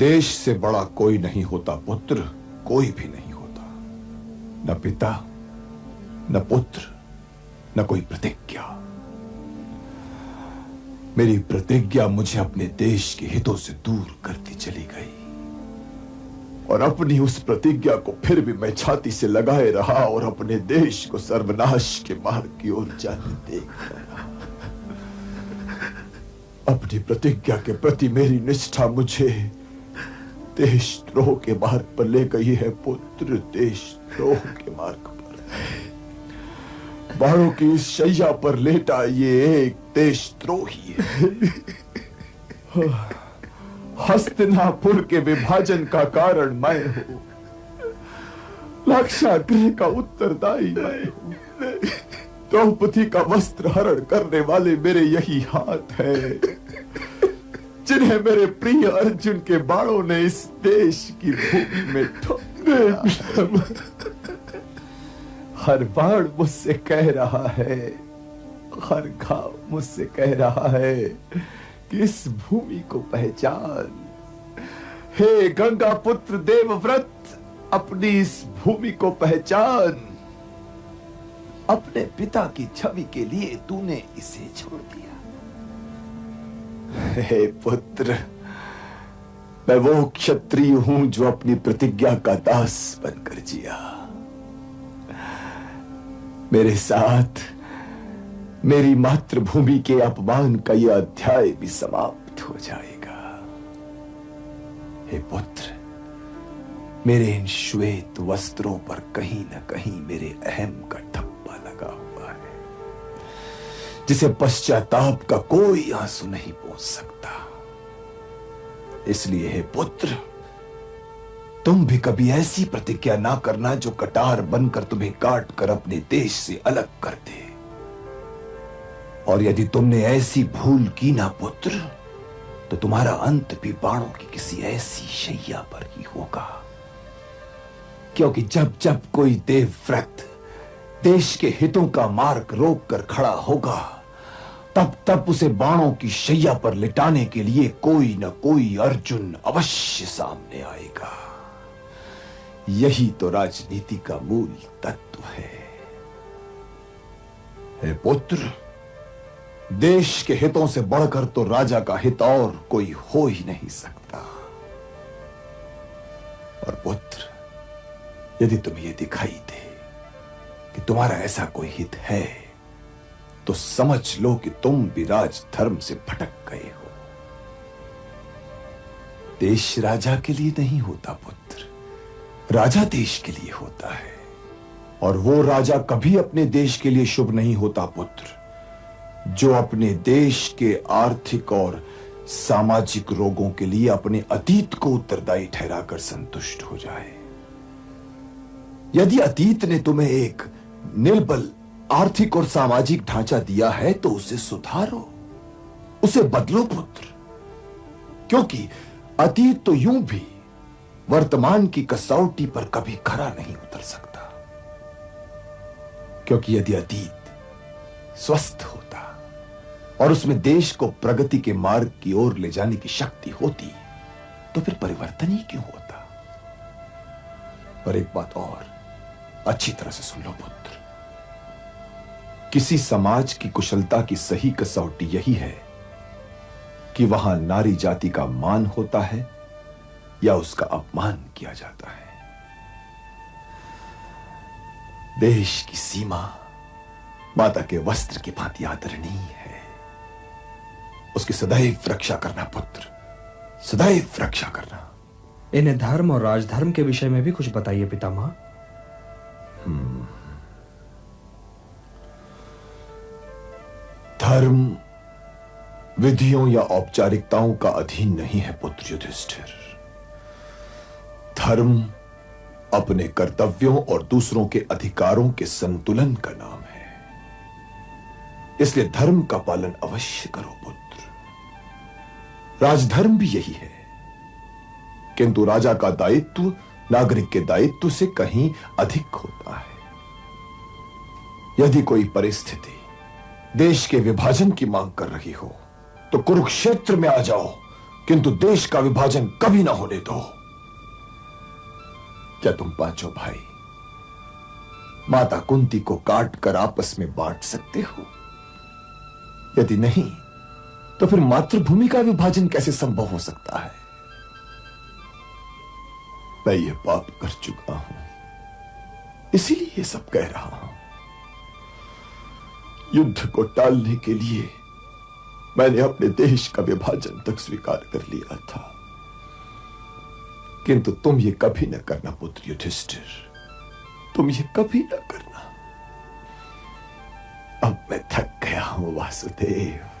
देश से बड़ा कोई नहीं होता पुत्र, कोई भी नहीं होता। न पिता, न पुत्र, न कोई प्रतिज्ञा। मेरी प्रतिज्ञा मुझे अपने देश के हितों से दूर करती चली गई, और अपनी उस प्रतिज्ञा को फिर भी मैं छाती से लगाए रहा और अपने देश को सर्वनाश के मार्ग की ओर जाने देखता रहा। अपनी प्रतिज्ञा के प्रति मेरी निष्ठा मुझे देशद्रोह के मार्ग पर ले गई है पुत्र, देशद्रोह के मार्ग पर। बाणों की इस शैया पर लेटा ये एक देशद्रोही है। हस्तिनापुर के विभाजन का कारण मैं हूं, लाक्षागृह का उत्तरदायी मैं हूं, द्रौपदी का वस्त्र हरण करने वाले मेरे यही हाथ हैं, जिन्हें मेरे प्रिय अर्जुन के बाणों ने इस देश की भूमि में ठोका। हर बाण मुझसे कह रहा है, हर घाव मुझसे कह रहा है कि इस भूमि को पहचान। हे गंगा पुत्र देवव्रत, अपनी इस भूमि को पहचान। अपने पिता की छवि के लिए तूने इसे छोड़ दिया। हे पुत्र, मैं वो क्षत्रिय हूं जो अपनी प्रतिज्ञा का दास बनकर जिया। मेरे साथ मेरी मातृभूमि के अपमान का यह अध्याय भी समाप्त हो जाएगा। हे पुत्र, मेरे इन श्वेत वस्त्रों पर कहीं न कहीं मेरे अहम का धब्बा लगा हुआ है, जिसे पश्चाताप का कोई आंसू नहीं पोंछ सकता। इसलिए हे पुत्र, तुम भी कभी ऐसी प्रतिज्ञा ना करना जो कटार बनकर तुम्हें काट कर अपने देश से अलग कर दे। और यदि तुमने ऐसी भूल की ना पुत्र, तो तुम्हारा अंत भी बाणों की किसी ऐसी शैया पर ही होगा। क्योंकि जब जब कोई देवव्रत देश के हितों का मार्ग रोक कर खड़ा होगा, तब तब उसे बाणों की शैया पर लिटाने के लिए कोई न कोई अर्जुन अवश्य सामने आएगा। यही तो राजनीति का मूल तत्व है। हे पुत्र, देश के हितों से बढ़कर तो राजा का हित और कोई हो ही नहीं सकता। और पुत्र, यदि तुम्हें यह दिखाई दे कि तुम्हारा ऐसा कोई हित है, तो समझ लो कि तुम भी राजधर्म से भटक गए हो। देश राजा के लिए नहीं होता पुत्र, राजा देश के लिए होता है। और वो राजा कभी अपने देश के लिए शुभ नहीं होता पुत्र, जो अपने देश के आर्थिक और सामाजिक रोगों के लिए अपने अतीत को उत्तरदायी ठहराकर संतुष्ट हो जाए। यदि अतीत ने तुम्हें एक निर्बल आर्थिक और सामाजिक ढांचा दिया है, तो उसे सुधारो, उसे बदलो पुत्र। क्योंकि अतीत तो यूं भी वर्तमान की कसौटी पर कभी खरा नहीं उतर सकता। क्योंकि यदि अतीत स्वस्थ होता और उसमें देश को प्रगति के मार्ग की ओर ले जाने की शक्ति होती, तो फिर परिवर्तन ही क्यों होता। पर एक बात और अच्छी तरह से सुन लो पुत्र, किसी समाज की कुशलता की सही कसौटी यही है कि वहां नारी जाति का मान होता है या उसका अपमान किया जाता है। देश की सीमा माता के वस्त्र की भांति आदरणीय है। उसकी सदैव रक्षा करना पुत्र, सदैव रक्षा करना। इन्हें धर्म और राजधर्म के विषय में भी कुछ बताइए पितामह। धर्म विधियों या औपचारिकताओं का अधीन नहीं है पुत्र युधिष्ठिर। धर्म अपने कर्तव्यों और दूसरों के अधिकारों के संतुलन का नाम है। इसलिए धर्म का पालन अवश्य करो पुत्र। राजधर्म भी यही है, किंतु राजा का दायित्व नागरिक के दायित्व से कहीं अधिक होता है। यदि कोई परिस्थिति देश के विभाजन की मांग कर रही हो, तो कुरुक्षेत्र में आ जाओ, किंतु देश का विभाजन कभी ना होने दो। क्या तुम पांचों भाई माता कुंती को काट कर आपस में बांट सकते हो? यदि नहीं तो फिर मातृभूमि का विभाजन कैसे संभव हो सकता है? मैं ये पाप कर चुका हूं, इसीलिए ये सब कह रहा हूं। युद्ध को टालने के लिए मैंने अपने देश का विभाजन तक स्वीकार कर लिया था, किंतु तुम ये कभी न करना पुत्र युधिष्ठिर, तुम ये कभी न करना। अब मैं थक गया हूं वासुदेव।